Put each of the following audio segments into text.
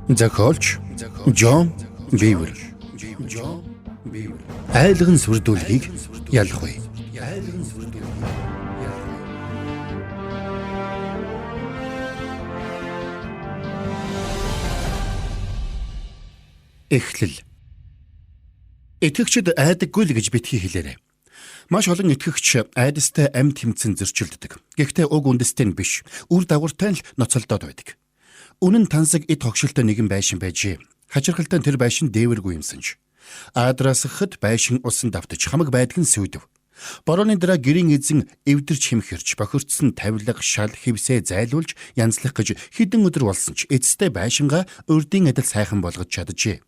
Зохиолч Джон Бивер. Айлгын сүрдүүлгийг ялахгүй. Эхлэл. Итгэгчид айдаггүй л гэж битгий хэлээрэй. Маш олон итгэгч айдастай амьд тэмцэн зөрчилддөг. Гэхдээ уг үндэстэй нь биш, үр дагавартай л ноцолдоод байдаг. Үнэн тансаг эд тогшилтой нэгэн байшин байжээ. Хачирхалтай тэр байшин дээвэргүй юмсанж. Аадрасахад байшин усан давтаж хамаг байдган сүйдэв. Борооны дараа гэрийн эзэн эвдэрч хэмхэрч бохирдсон тавилга, шал, хевсээ зайлуулж янзлах гэж хэдэн өдөр болсон ч эцэстээ байшингаа урдын адил сайхан болгож чаджээ.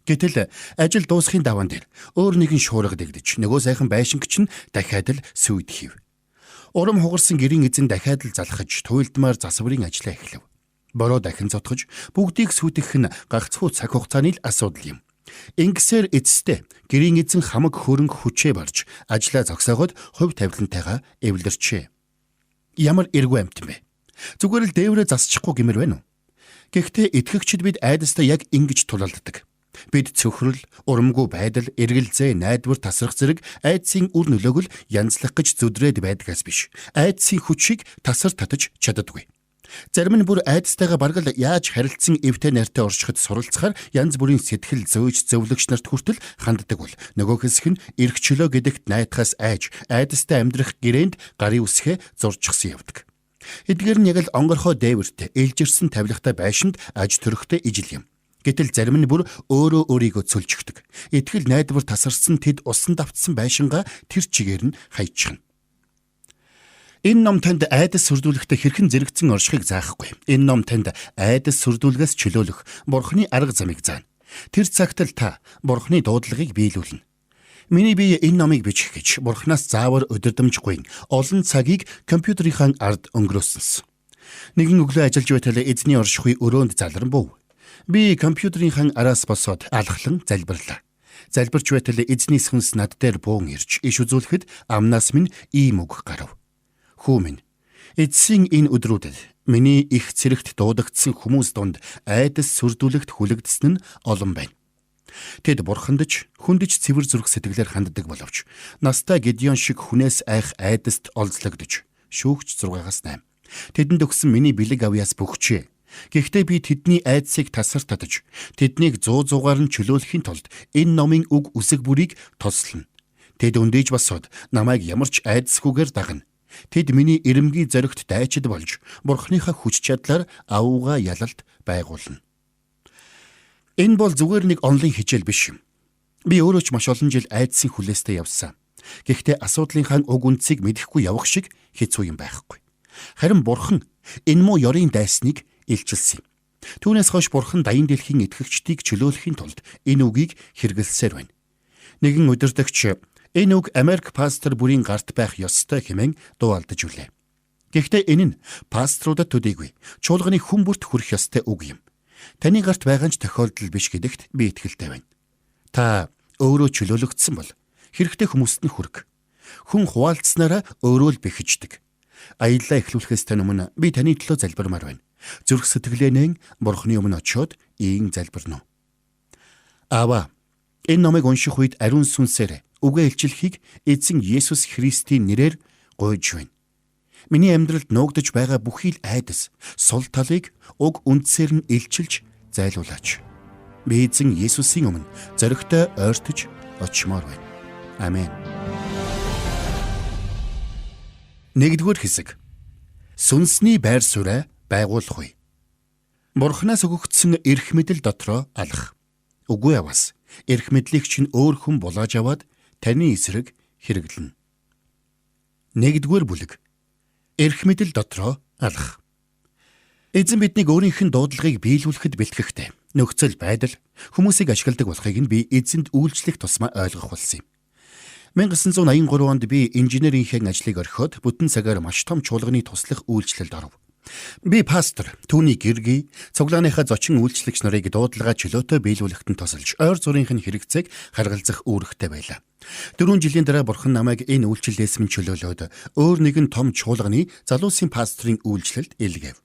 Гэтэл ажил дуусахын даваан дээр өөр нэгэн шуурга дэгдэж нөгөө сайхан байшингч нь дахиад л сүйд хийв. Урам хугарсан гэрийн эзэн дахиад л залхаж туйлдмаар засварын ажлаа эхлэв. Бороо дахин зотгож бүгдийг сүйтгэх нь гагцхүү цаг хугацааны л асуудал юм. Ингэсээр эцэстээ гэрийн эзэн хамаг хөрөнгө хүчээ барж ажлаа зогсоогоод хувь тавилантайгаа эвлэрчээ. Ямар эргүү амт юм бэ? Зүгээр л дээврээ засчихгүй гэмээр байна уу? Гэхдээ итгэгчид бид айдастай яг ингэж тулалддаг. Бид цөхрөл, урамгүй байдал, эргэлзээ, найдвар тасрах зэрэг айдсын үр нөлөөг л янзлах гэж зүдрээд байдгаас биш. Айдсын хүчийг тасар татаж чаддаггүй. Зарим нь бүр айдастайгаа бараг л яаж харилцсан эвтэй найртай оршиход суралцахаар янз бүрийн сэтгэл зөөж зөвлөгч нарт хүртэл ханддаг бол нөгөө хэсэг нь эрх чөлөө гэдэгт найдахаас айж айдастай амьдрах гэрээнд гарын үсгээ зурчихсан явдаг. Эдгээр нь яг л онгорхоо дээвэртэй ээлжирсэн тавилгатай байшинд аж төрөхтэй ижил юм. Гэтэл зарим нь бүр өөрөө өөрийгөө цөлжигдөг. Итгэл найдвар тасарсан тэд усан давтсан байшингаа тэр чигээр нь хайчихна. Энэ ном танд айдас сүрдүүлэхдээ хэрхэн зэрэгцэн оршихыг заахгүй. Энэ ном танд айдас сүрдүүлгээс чөлөөлөх Бурхны арга замыг заана. Тэр цагт л та Бурхны дуудлагыг биелүүлнэ. Миний бие энэ номыг бичих гэж Бурхнаас заавар өдөрдөмжгүй олон цагийг компьютерийн ард өнгөрөөсөн. Нэгэн өглөө ажиллаж байтал эзний оршихуй өрөөнд залран бов. Би компьютерийн араас босоод алхлан залбирлаа. Залбирч байтал эзний сүнс над дээр буун ирж иш үзүүлэхэд амнаас минь ийм үг гарав. Хүү минь, эцсийн энэ өдрүүдэд миний их цэрэгт дуудагдсан хүмүүс донд айдас сүрдүүлэгт хүлэгдсэн нь олон байна. Тэд бурхандж, хүндэж цэвэр зүрх сэтгэлээр ханддаг боловч настай Гедеон шиг хүнээс айх айдаст олзлогдож шүүгч 6-8. Тэдэнд өгсөн миний бэлэг авьяас бөхчээ. Гэхдээ би тэдний айдсыг тасар татаж, тэднийг 100-100-аар нь чөлөөлөхийн тулд энэ номын үг үсэг бүрийг тослоно. Тэд өндөөж босоод намайг ямар ч айдасгүйгээр дагна. Тэд миний эрэмгийн зоригт дайчид болж, Бурхныхаа хүч чадлаар авууга ялалт байгуулна. Энэ бол зүгээр нэг онлын хичээл биш юм. Би өөрөө ч маш олон жил айдсын хүлээстэй явсан. Гэхдээ асуудлынхаа уг үндсийг мэдэхгүй явах шиг хэцүү юм байхгүй. Харин Бурхан энэ муу ёрын дайсныг илчилсэн юм. Түүнээс хойш Бурхан даян дэлхийн итгэгчдийг чөлөөлөхийн тулд энэ үгийг хэрэгэлсээр байна. Нэгэн удирдагч энэ үг Америк пастор бүрийн гарт байх ёстой хэмээн дуу алдаж үлээ. Гэхдээ энэ нь паструудад төдийгүй чуулганы хүн бүрт хүрэх ёстой үг юм. Таны гарт байгаа нь ч тохиолдол биш гэдэгт би итгэлтэй байна. Та өөрөө чөлөөлөгдсөн бол хэрэгтэй хүмүүст нь хүрэх. Хүн хуваалцснараа өөрөө л бэхждэг. Аяллаа эхлүүлэхээс өмнө би таны төлөө залбирмаар байна. Зүрх сэтгэлээнээ Бурхны өмнө очиод ийн залбирно. Аава, энэ номыг унших үед ариун сүнсээр үгээ илчлэхийг эзэн Есүс Христийн нэрээр гуйж байна. Миний амьдралд нуугдж байгаа бүхий л айдас, сул талыг уг үндсээр нь илчилж зайлуулаач. Би эзэн Есүсийн өмнө зоригтой ойртож очимоор байна. Амен. 1-р хэсэг. Сүнсний байр сууриа байгуулахгүй. Бурханаас өгөгдсөн эрх мэдэл дотроо алах. Үгүй аваас эрх мэдлийг чинь өөр хүн булааж аваад таны эсрэг хэрэглэнэ. 1-р бүлэг. Эрх мэдэл дотроо алах. Эзэн биднийг өөрийнх нь дуудлагыг биелүүлэхэд бэлтгэхтэй. Нөхцөл байдал хүмүүсийг ашигладаг болохыг нь би эзэнд үйлчлэх тусмаа ойлгох болсон юм. 1983 онд би инженерийнхээ ажлыг орхиод бүтэн цагаар маш том чуулганы туслах үйлчлэлд оров. Би пастор, түүний гэргий, цуглааныхаа зочин үйлчлэгч нарыг дуудлага чөлөөтэй биелүүлэхэд нь тусалж, ойр зургийнх нь хэрэгцээг харгалзах үүрэгтэй байлаа. 4 жилийн дараа Бурхан намайг энэ үйлчлэлээс минь чөлөөлөөд өөр нэгэн том чуулганы залуусын пасторын үйлчлэлд илгээв.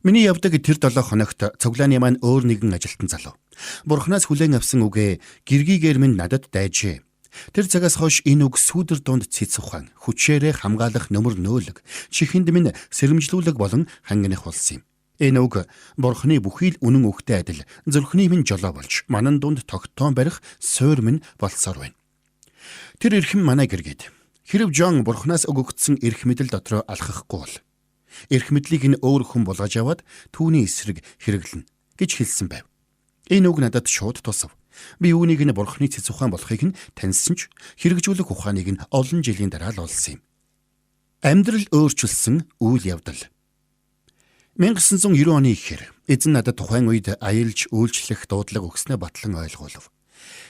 Миний явдаг тэр 7 хоногт цуглааны маань өөр нэгэн ажилтан залуу. Бурханаас хүлээн авсан үгээ гэргийгээр минь надад дайжээ. Тэр цагаас хойш энэ үг сүүдэр дунд цэц ухаан, хүчээрээ хамгаалах нөмөр нөөлөг, чихэнд минь сэрэмжлүүлэг болон хангиных болсон юм. Энэ үг Бурханы бүхий л үнэн үгтэй адил зүрхний минь жолоо болж, манан дунд тогтоон барих суур минь болсоор байна. Тэр эрхэм манай гэргээд хэрэв Жон Бурханаас өгөгдсөн эрх мэдэл дотроо алхахгүй бол эрх мэдлийг нь өөр хүн болгож аваад түүний эсрэг хэрэглэнэ гэж хэлсэн байв. Энэ үг надад шууд тусав. Би үүнийг нь Бурханы цэц ухаан болохыг нь таньсан ч хэрэгжүүлэх ухааныг нь олон жилийн дараа л олсон юм. Амьдрал өөрчилсөн үйл явдал. 1990 оны ихээр эзэн надад тухайн үед аялж үйлчлэх дуудлага өгснөө батлан ойлгуулв.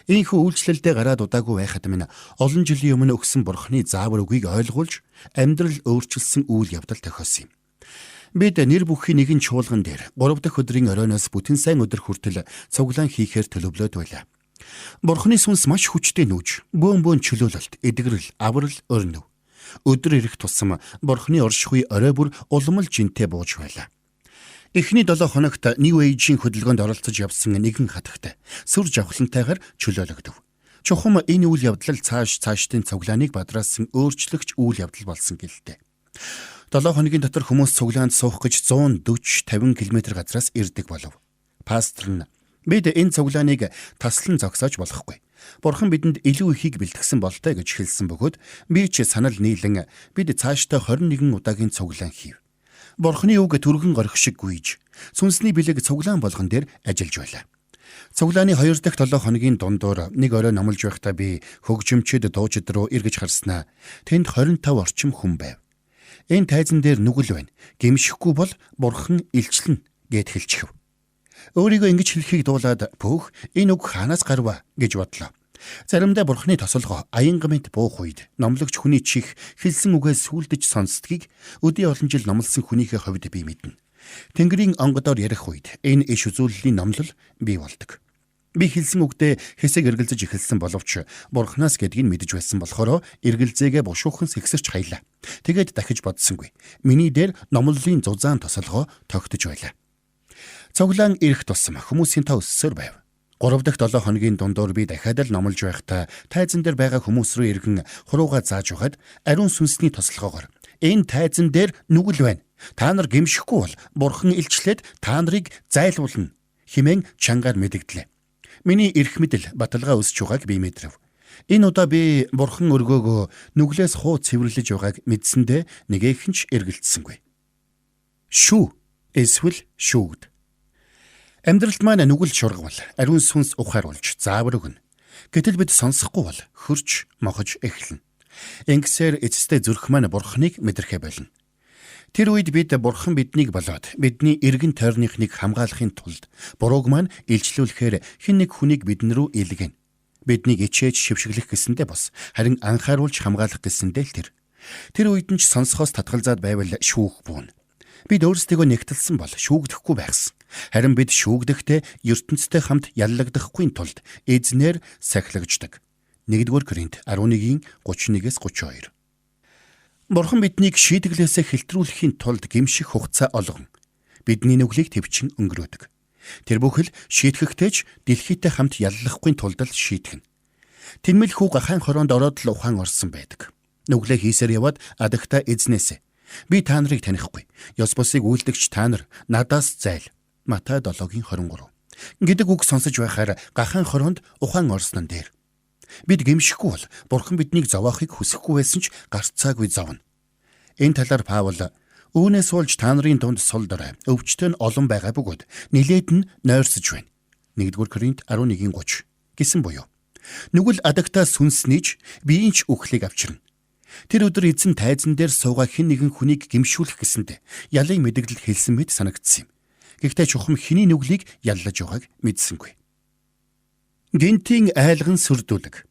Ийхүү үйлчлэлдээ гараад удаагүй байхад минь олон жилийн өмнө өгсөн Бурханы заавар үгийг ойлгуулж амьдрал өөрчилсөн үйл явдал тохиосон юм. Бид нэр бүхий нэгэн чуулган дээр 3 дахь өдрийн оройноос бүтэн сайн өдөр хүртэл цуглаан хийхээр төлөвлөд байлаа. Бурханы сүнс маш хүчтэй нүүж, бөөн чөлөөлөлт, эдгэрэл, аврал өрнөв. Өдөр ирэх тусам Бурханы оршихуй орой бүр улмал жинтэй бууж байлаа. Эхний 7 хоногт New Age-ийн хөдөлгөөнд оролцож явсан нэгэн хатагтай сүр жавхлантайгаар чөлөөлөгдөв. Чухам энэ үйл явдал цаашдын цуглааныг бадраасан өөрчлөгч үйл явдал болсон гэлтэй. 7 хоногийн дотор хүмүүс цуглаанд суух гэж 140-50 км газраас ирдэг болов. Пастор нь бид энэ цуглааныг таслан зогсоож болохгүй. Бурхан бидэнд илүү ихийг бэлтгэсэн болтой гэж хэлсэн бөгөөд би ч санал нийлэн бид цаашдаа 21 удаагийн цуглаан хийв. Бурханы үг түргэн горих шиг гүйж, сүнсний бэлэг цуглаан болгон дээр ажиллаж байлаа. Цуглааны 2 дахь 7 хоногийн дундуур нэг орой номлож байхдаа би хөгжимчд дуужид руу эргэж харснаа тэнд 25 орчим хүн байв. Энэ тайзан дээр нүгэл байна. Гэмшихгүй бол Бурхан илчлэн гэд хэлчихв. Өөрийгөө ингэж хэлхийг дуулаад "Пөөх, энэ үг хаанаас гарва" гэж бодлоо. Заримдаа Бурханы тосолгоо аянгамд буух үед номлогч хүний чих хэлсэн үгээс сүулдэж сонсдгийг өдий олон жил номлосон хүнийхээ хувьд би мэднэ. Тэнгэрийн онгодоор ярих үед энэ иш үзүүллийн номлол бий болдог. Би хэлсэн үгдээ хэсэг эргэлзэж эхэлсэн боловч Бурханаас гэдгийг мэдэж байсан болохоор эргэлзээгээ бушуухан сэгсэрч хаялаа. Тэгээд дахиж бодсонгүй. Миний дээр номлолын зузаан тосолгоо тогтож байлаа. Цуглаан ирэх тусам хүмүүсийн тоо өссөөр байв. 3 дахь 7 хоногийн дундуур би дахиад л номлож байхдаа тайзан дээр байгаа хүмүүс рүү иргэн хурууга зааж байгаад ариун сүнсний тослогоогоор "Энэ тайзан дээр нүгэл байна. Та нар гэмшихгүй бол Бурхан илчлээд та нарыг зайлуулна" хэмээн чангаар мэдэгдлээ. Миний эрх мэдэл баталгаа өсч байгааг би мэдрэв. Энэ удаа би Бурхан өргөөгөө нүглээс хуу цэвэрлэж байгааг мэдсэндээ нэгэхэн ч эргэлдсэнгүй. Шүү эсвэл шүүгд. Амьдралд маань нүгэл шургавал ариун сүнс ухааруулж заавар өгнө. Гэтэл бид сонсохгүй бол хөрч мохож эхэлнэ. Ингэсээр эцэстээ зүрх маань Бурханыг мэдрэхэ болно. Тэр үед бид Бурхан биднийг болоод бидний эргэн тойрныхныг хамгаалахын тулд бурууг маань илчлүүлэхээр хэн нэг хүнийг бидэн рүү илгэнэ. Биднийг ичээж шившиглэх гэсэндээ бос, харин анхааруулж хамгаалах гэсэндээ л тэр. Тэр үед нь ч сонсохоос татгалзаад байвал шүүх буун. Бид өөрсдийгөө нэгтэлсэн бол шүүгдэхгүй байхсан. Харин бид шүүгдэхдээ ертөнцтэй хамт яллагдахгүй тулд эзнэр сахилагддаг. 1-р Коринт 11:31-32. Бурхан биднийг шийтгэлээсээ хэлтрүүлэхийн тулд гэмших хугацаа олгон бидний нүглийг төвчин өнгөрөөдөг. Тэр бүхэл шийтгэхтэйч дэлхийтэй хамт яллахгүй тулд л шийтгэн. Тэнмэл хүү гахаан хороонд ороод л ухаан орсон байдаг. Нүглээ хийсээр яваад адагта эзнээсээ "Би та нарыг танихгүй. Ёс бусыг үйлдэгч та нар надаас зайл." Матай 7:23 гэдэг үг сонсож байхаар гахаан хороонд ухаан орснон дээр бид гэмшихгүй бол Бурхан биднийг зовоохыг хүсэхгүй байсан ч гарцаагүй зовно. Энэ талаар Паул "Үүнээс болж та нарын дунд сул дорой өвчтөн олон байгаа бөгөөд нилээд нь нойрсож байна." 1-р Коринт 11:30 гэсэн буюу нүгэл адагтаа сүнснийж биеийн ч үхлийг авчирна. Тэр өдөр эзэн тайзан дээр суугаа хэн нэгэн хүнийг гэмшүүлэх гэсэндэ ялын мэдэгдэл хэлсэн мэт санагдсан юм. Гэхдээ чухам хэний нүглийг яллаж байгааг мэдсэнгүй. Гинтийн айлган сүрдүүлэг.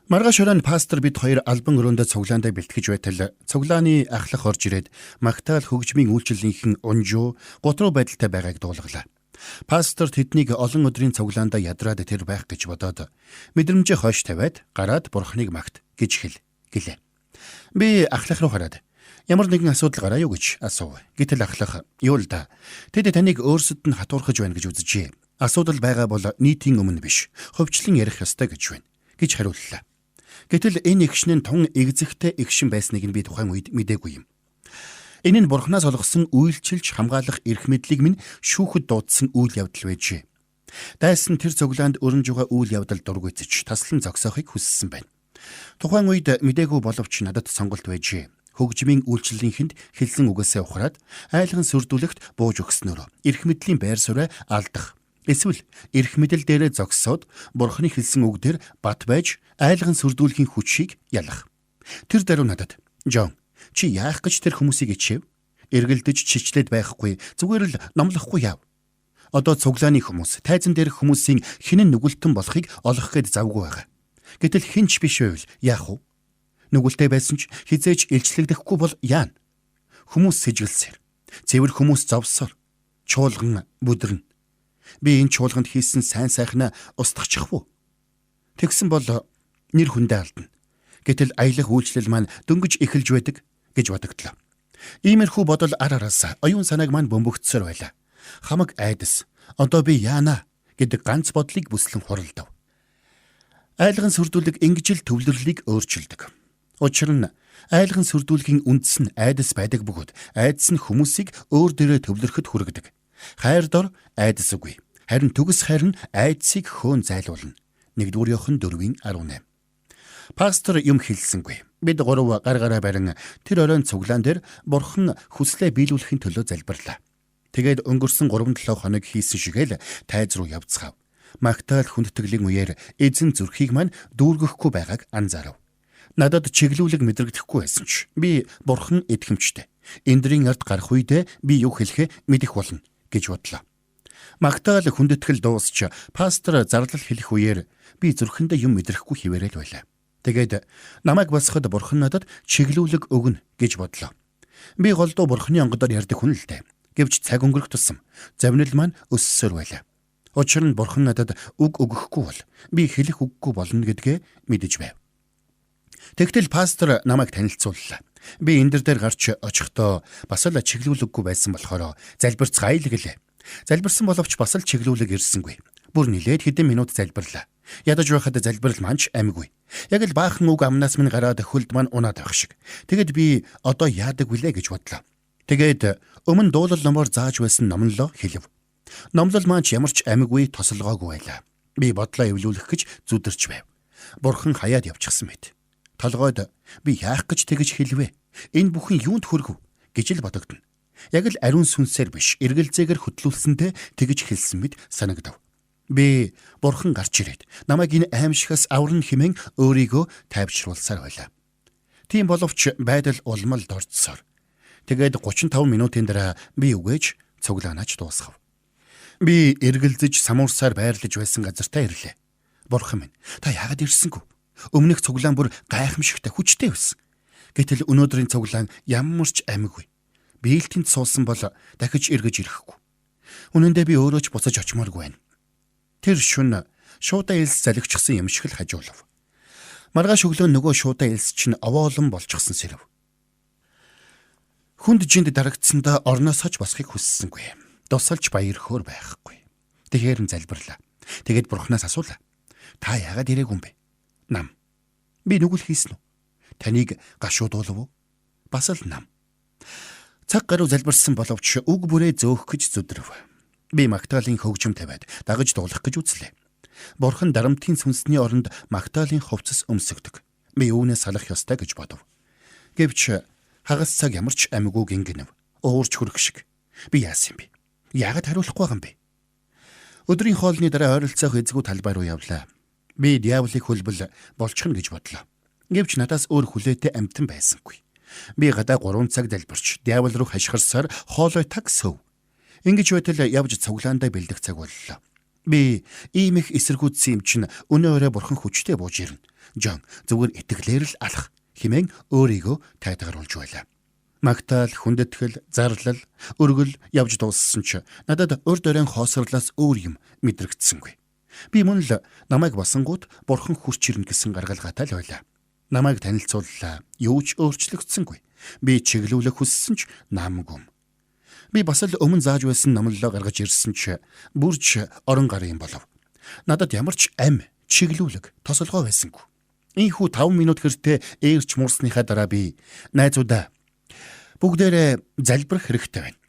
Маргааш оройн пастор бид хоёр албан өрөөндөө цуглаандаа бэлтгэж байтал цуглааны ахлах орж ирээд магтаал хөгжмийн үйлчлэлийнхэн унжуу готруу байдалтай байгааг дуулгалаа. Пастор тэднийг олон өдрийн цуглаандаа ядраад тэр байх гэж бодоод мэдрэмжээ хойш тавиад гараад Бурханыг магт гэж гэлээ. Би ахлах руу хараад Ямар нэгэн асуудал гараа юу гэж асуув. Гэтэл ахлах юу л да. Тэд таныг өөрсөд нь хатуурхаж байна гэж үзжээ. Асуудал байгаа бол нийтийн өмнө биш, ховчлон ярих ёстой гэж байна гэж хариуллаа. Гэтэл энэ эгшин нь тун эгзэгтэй эгшин байсныг нь би тухайн үед мэдээгүй юм. Энэ нь бурхнаас олгосон үйлчилж хамгаалах эрх мэдлийг минь шүүхэд дуудсан үйл явдал байжээ. Дайсан тэр цуглаанд өрнж байгаа үйл явдал дургүйцэж таслан зогсоохыг хүссэн байна. Тухайн үед мэдээгүй боловч надад сонголт байжээ. Хөгжмийн үйлчлэлийнхэнд хэлсэн үгээсээ ухраад айлган сүрдүүлэгт бууж өгснөөр эрх мэдлийн байр сууриа алдах. Эсвэл эрх мэдэл дээрээ зогсоод бурхны хэлсэн үгдэр бат байж айлган сүрдүүлэхийн хүчийг ялах. Тэр даруй надад "Жон, чи яах гэж тэр хүмүүсийг ичээв? Эргэлдэж чичлээд байхгүй, зүгээр л номлохгүй яав. Одоо цуглааны хүмүүс, тайзан дээрх хүмүүсийн хинэн нүгэлтэн болохыг олох гээд завгүй байгаа. Гэтэл хинч биш байвал яах вэ? Нүгэлтэй байсан ч хизээж илчлэгдэхгүй бол яана? Хүмүүс сэжгэлсээр, цэвэр хүмүүс зовсоор, чуулган бүдэрнэ. Би энэ чуулганд хийсэн сайн сайхнаа устгачих вэ? Тэгсэн бол нэр хүндээ алдна. Гэтэл аялах үйлчлэл маань дөнгөж эхэлж байдаг гэж бодогдлоо. Иймэрхүү бодол ар араас оюун санааг маань бөмбөгцсөр байлаа. Хамаг айдас, одоо би яана гэдэг ганц бодлыг бүслэн хуралдав. Айлган сүрдүүлэг ингэж л төвлөрлийг өөрчилдөг. Учир нь айлган сүрдүүлгийн үндэс нь айдас байдаг бөгөөд айдас нь хүмүүсийг өөр дээрээ төвлөрөхөд хүргэдэг. Хайр дор айдас үгүй. Харин төгс хайр нь айдсыг хөөн зайлуулна. 1-р Иохан 4:18. Пастор юм хэлсэнгүй. Бид гурав гар гараа барин тэр оройн цуглаан дээр бурхан хүслээ биелүүлэхийн төлөө залбирлаа. Тэгээд өнгөрсөн 3-7 хоног хийсэн шигээл тайз руу явцгаав. Магтаал хүндтгэлийн үеэр эзэн зүрхийг маань дүүргэхгүй байгааг анзаарав. Надад чиглүүлэг мэдрэгдэхгүй байсан ч би бурхан итгэмжтэй. Эндрийн ард гарах үедээ би юу хэлэхээ мэдэх болно гэж бодлоо. Магтаал хүндэтгэл дуусч пастор зарлал хэлэх үеэр би зүрхэндээ юм мэдрэхгүй хിവэрэл байлаа. Тэгээд намайг босгоход бурхан надад чиглүүлэг өгнө гэж бодлоо. Би голдуу бурханы онгодоор ярьдаг хүн л дээ. Гэвч цаг өнгөрөх тусам завнил маань өссөөр байлаа. Учир нь бурхан надад үг өгөхгүй бол би хэлэх үггүй болно гэдгээ мэдэж байв. Тэгтэл пастор намайг танилцууллаа. Би энэ дээр гарч очихдоо бас л чиглүүлэггүй байсан болохоор залбирцгаая л гэлээ. Залбирсан боловч бас л чиглүүлэг ирсэнгүй. Бүр нилээд хэдэн минут залбирлаа. Ядаж байхад залбирал маань ч амгүй. Яг л баахан үг амнаас минь гараад хөлд маань унаад байх шиг. Тэгэд би одоо яадаг вүлээ гэж бодлоо. Тэгээд өмнө дуулал номоор зааж байсан номлолоо хэлв. Номлол маань ч ямар ч амгүй тослогоогүй байлаа. Би бодлоо эвлүүлэх гэж зүдэрч байв. Бурхан хаяад явчихсан мэт. Толгойд би яах гэж тэгж хэлвэ? Энэ бүхэн юунд хүргэв гэж л бодогдно. Яг л ариун сүнсээр биш, эргэлзээгээр хөтлүүлсэнтэй тэгж хэлсэн мэт санагдав. Би бурхан гарч ирээд намайг энэ аимшигаас аварна хэмээн өөрийгөө тайвшруулсаар байлаа. Тийм боловч байдал улмалд орцсоор. Тэгээд 35 минутын дараа би үгэж цуглаанаач дуусгав. Би эргэлзэж самуурсаар байрлаж байсан газартаа ирлээ. Бурхан минь, та яагаад ирсэнгүй? Өмнөх цуглаан бүр гайхамшигтай хүчтэй байсан. Гэтэл өнөөдрийн цуглаан ямар ч амигүй. Би л тэнд суусан бол дахиж эргэж ирэхгүй. Үнэн дээр би өөрөө ч буцаж очимооргүй байна. Тэр шөнө шуудаа элс залгичсан юм шиг л хажуулав. Маргааш өглөө нөгөө шуудаа элс чинь овоолон болчихсон сэрэв. Хүнд жинд дарагдсандаа орноос хож босхийг хүссэнгүй. Дусалж баяр хөөр байхгүй. Тэгэхээр нь залбирлаа. Тэгээд бурхнаас асуулаа. Та яагаад ирээгүй юм бэ? Нам. Би нүгэл хийсэн үү? Таныг гашуудуулав уу? Бас л нам. Цаг гаруй залбирсан боловч үг бүрээ зөөх гэж зүдрэв. Би Магдалины хөгжим тавиад дагаж дуулах гэж үзлээ. Бурхан дарамтын сүнсний оронд Магдалины хувцас өмсгдөг. Би үүнээс салах ёстой гэж бодов. Гэвч хагас цаг ямар ч амгүй гингэнэв. Уурч хүрэх шиг. Би яасан юм бэ? Яагаад хариулахгүй байгаа юм бэ? Өдрийн хоолны дараа ойролцоох эзгүй талбай руу явлаа. Би диаволыг хөлбөл болчихно гэж бодлоо. Гэвч надаас өөр хүлээтэй амтан байсангүй. Би гадаа 3 цаг залбирч диавол руу хашгирсаар хоолой таг сөв. Ингэж байтал явж цуглаандаа бэлдэх цаг боллоо. Би ийм их эсэргүүцсэн юм чинь өнөө өрөө бурхан хүчтэй бууж ирнэ. Жон зүгээр итгэлээр л алах хэмээн өөрийгөө тайдагаруулж байлаа. Магтаал, хүндэтгэл, зарлал, өргөл явж дууссан ч надад урд өрийн хоосрлоос өөр юм мэдрэгдсэнгүй. Би мөн л намайг басангууд бурхан хурч ирнэ гэсэн гаргалгаатай л байлаа. Намайг танилцууллаа. Юу ч өөрчлөгдсөнгүй. Би чиглүүлэх хүссэн ч намгүй. Би бас л өмнө зааж байсан номлолоо гаргаж ирсэн ч бүрж орон гарын болов. Надад ямар ч ам, чиглүүлэг, тосолгоо байсангүй. Ийхүү 5 минут гэртээ ээрч муурсныхаа дараа би найзуудаа бүгдээрээ залбирах хэрэгтэй байна.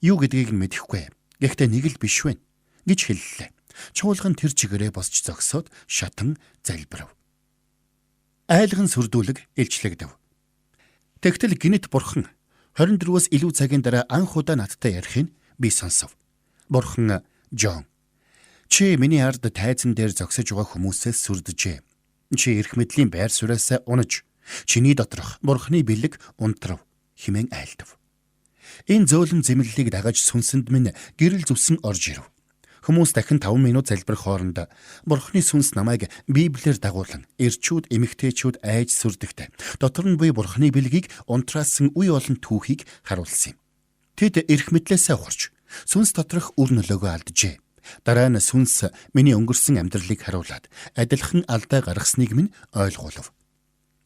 Юу гэдгийг нь мэдэхгүй. Гэхдээ нэг л биш вэ гэж хэллээ. Чуулган тэр чигээрээ босч зогсоод шатан залбирав. Айлган сүрдүүлэг илчлэгдэв. Тэгтэл гинэт бурхан 24-өөс илүү цагийн дараа анх удаа надтай ярихыг би сонсов. Бурхан: "Жон, чи миний ард тайзан дээр зогсож байгаа хүмүүсээс сүрдэжээ. Чи эрх мэдлийн байр сууриасаа унаж, чиний доторх бурханы бэлэг унтрав" хэмээн айлдав. Энэ зөөлөн зэмлэлийг дагаж сүнсэнд минь гэрэл зүвсэн орж ирв. Хүмүүс дахин 5 минут залбирх хооронд бурханы сүнс намайг Библиэр дагуулan эрчүүд, эмэгтэйчүүд айж сүрдэгтэй. Дотор нь буй бурханы бэлгийг унтраасан үе олон түүхийг харуулсан юм. Тэд эрх мэдлээсээ ухарч сүнс доторх үр нөлөөгөө алджээ. Дараа нь сүнс миний өнгөрсөн амьдралыг харуулад адилхан алдаа гаргасныг минь ойлгуулав.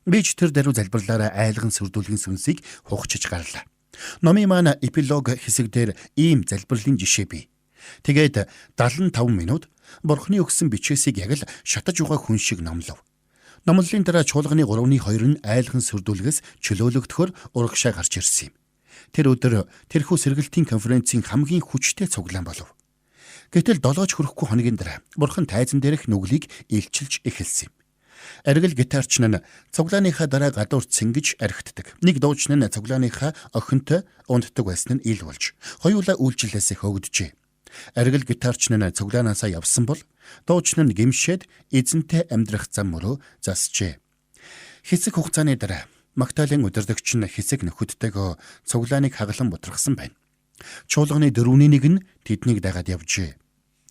Би ч тэр даруй залбирлаараа айлган сүрдүүлгийн сүнсийг хугачиж гарлаа. Номын маань эпилог хэсэг дээр ийм залбирлын жишээ бий. Тэгээд 75 минут бурхны өгсөн бичээсийг яг л шатаж байгаа хүн шиг номлов. Номлолын дараа чуулганы 3-2 нь айлган сүрдүүлгээс чөлөөлөгдөхөөр урагшаа гарч ирсэн юм. Тэр өдөр тэрхүү сэргэлтийн конференцийн хамгийн хүчтэй цуглаан болов. Гэтэл 7 хүрэхгүй хоногийн дараа бурхан тайзан дээрх нүглийг илчилж эхэлсэн юм. Аргил гитарч нь цуглааныхаа дараа гадуурт сэнгэж архитдаг. Нэг дууч нь цуглааныхаа охинтой унддаг байсан нь ил болж, хоёулаа үйлчлэлээс хөөгдөжээ. Аргил гитарч нь цуглаанаасаа явсан бол дууч нь гимшээд эзэнтэй амьдрах зам мөрөө засжээ. Хэсэг хугацааны дараа Магдалины удирдагч нь хэсэг нөхөдтэйгөө цуглааныг хаглан бутрахсан байна. Чуулганы 4-ний нэг нь тэднийг дагаад явжээ.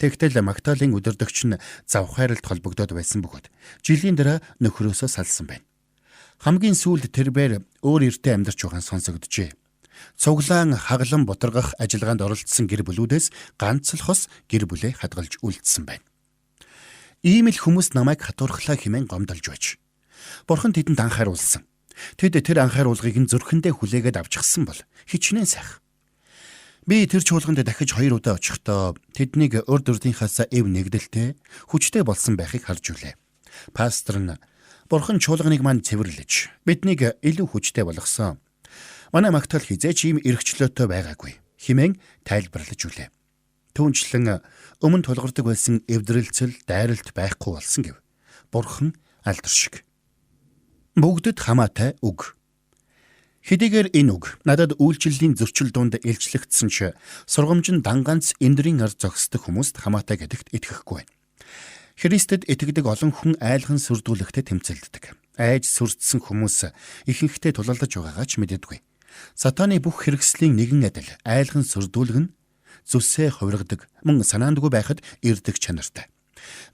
Тэгтэл Магдалины удирдагч нь завхааралд холбогдоод байсан бөгөөд жилийн дараа нөхрөөсөө салсан байна. Хамгийн сүүлд тэрбээр өөр эртээ амьдарч байгаа сонсогджээ. Цуглаан хаглан бутаргах ажиллагаанд оролцсон гэр бүлүүдээс ганц л хос гэр бүлээ хадгалж үлдсэн байна. Ийм л хүмүүс намайг хатуурхлаа хэмээн гомдолж байж. Бурхан тэдэнд анхааруулсан. Тэд тэр анхааруулгыг нь зүрхэндээ хүлээгээд авчихсан бол хичнээн сайх. Би тэр чуулганд дахиж 2 удаа очихдоо тэднийг урд урдынхаасаа эв нэгдэлтэй, хүчтэй болсон байхыг харж үлээ. Пастор нь бурхан чуулганыг мань цэвэрлэж биднийг илүү хүчтэй болгосон. Манай Магдал хизээч ийм эрхчлөөтэй байгаагүй хэмээн тайлбарлаж үлээ. Түүнчлэн өмнө тулгардаг байсан эвдрэлцэл, дайралт байхгүй болсон гэв. Бурхан алдар шиг. Бүгдэд хамаатай үг. Хэдийгээр энэ үг надад үйлчлэлийн зөрчил дунд илчлэгдсэн ч сургамжин данганц эндрийн ард зогсдог хүмүүст хамаатай гэдэгт итгэхгүй байна. Христэд итгэдэг олон хүн айлган сүрдүүлэгтээ тэмцэлддэг. Айж сүрдсэн хүмүүс ихэнхдээ тулалдаж байгаагаа ч мэддэггүй. Сатаны бүх хэрэгслийн нэгэн адил айлган сүрдүүлэг нь зүсээ хувиргадаг, мөн санаандгүй байхад ирдэг чанартай.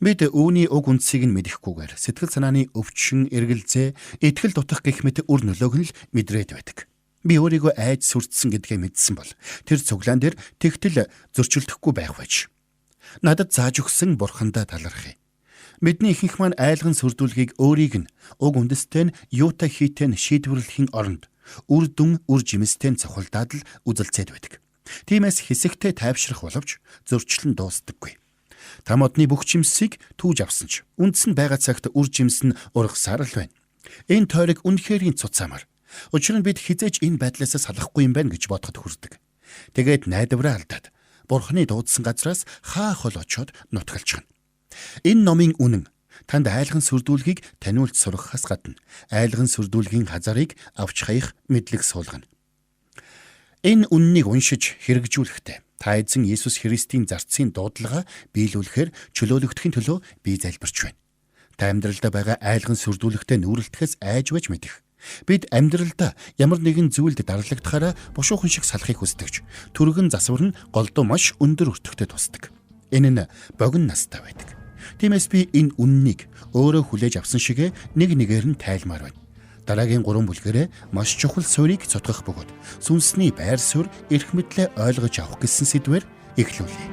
Бид үүний уг үндсийг нь мэдэхгүйгээр сэтгэл санааны өвчин, эргэлзээ, итгэл дутах гэх мэт үр нөлөөг нь л мэдрээд байдаг. Би өөрийгөө айж сүрдсэн гэдгээ мэдсэн бол тэр цуглаан дээр тэгтэл зөрчилдөхгүй байх байж. Надад зааж өгсөн бурхандаа талархъя. Бидний ихэнх маань айлган сүрдүүлгийг өөрийг нь уг үндэстэй нь юутай хийтэй шийдвэрлэхийн оронд үр дүн, үр жимстэй цохолдаад л үзэлцээд байдаг. Тиймээс хэсэгтээ тайвшрах боловч зөрчлөн дуустдаггүй. Та модны бүх жимсийг түүж авсан ч үндс нь байгаа цагт үр жимс нь ургасаар л байна. Энэ тойрог үнэхэрийн цуцаамар. Учир нь бид хизээч энэ байдлаас салахгүй юм байна гэж бодоход хүрдэг. Тэгээд найдвараа алдаад бурхны дуудсан газраас хаах хол очоод нутгалчихна. Энэ номын үнэн танд айлган сүрдүүлгийг таниулж сургахаас гадна айлган сүрдүүлгийн хазарыг авч хаях мэдлэг суулгана. Энэ үннийг уншиж хэрэгжүүлэхдээ та эзэн Иесус Христийн зарцын дуудлага биелүүлэхээр чөлөөлөгдөхийн төлөө би залбирч байна. Та амьдралдаа байгаа айлган сүрдүүлэгтээ нүүрэлтэхээс айж байж мэдэх. Бид амьдралдаа ямар нэгэн зүйлд дарлагдахаараа бушуухан шиг салахыг хүсдэгч түргэн засвар нь голдуу маш өндөр өртөгтэй тусдаг. Энэ нь богино настай байдаг. Тиймээс би энэ үннийг өөрөө хүлээж авсан шигэ нэг нэгээр нь тайлмаар байна. Дараагийн 3 бүлгэрээ маш чухал суурийг цутгах бөгөөд сүнсний байр суурь эрх мэдлээ ойлгож авах гэсэн сэдвээр эхлүүлье.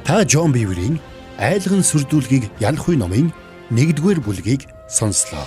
Та Джон Биврийн айлган сүрдүүлгийг ялах үе номын 1-р бүлгийг сонслоо.